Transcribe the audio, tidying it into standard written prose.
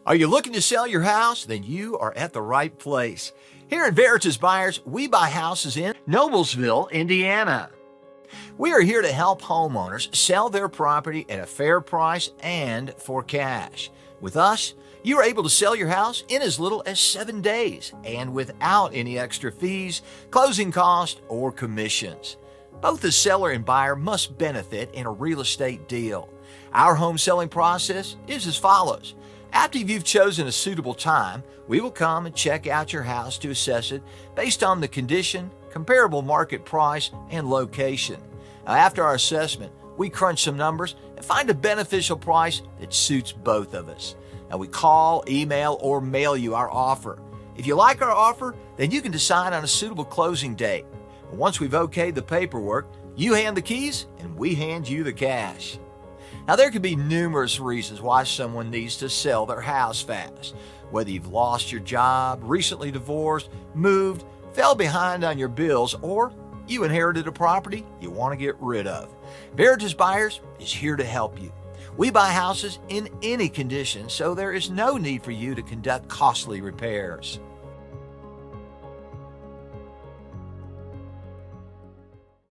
Are you looking to sell your house? Then you are at the right place. Here at Veritas Buyers, we buy houses in Noblesville, Indiana. We are here to help homeowners sell their property at a fair price and for cash. With us, you are able to sell your house in as little as 7 days and without any extra fees, closing costs, or commissions. Both the seller and buyer must benefit in a real estate deal. Our home selling process is as follows. After you've chosen a suitable time, we will come and check out your house to assess it based on the condition, comparable market price, and location. Now, after our assessment, we crunch some numbers and find a beneficial price that suits both of us. Now, we call, email, or mail you our offer. If you like our offer, then you can decide on a suitable closing date. Once we've okayed the paperwork, you hand the keys and we hand you the cash. Now, there could be numerous reasons why someone needs to sell their house fast. Whether you've lost your job, recently divorced, moved, fell behind on your bills, or you inherited a property you want to get rid of. Veritas Buyers is here to help you. We buy houses in any condition, so there is no need for you to conduct costly repairs.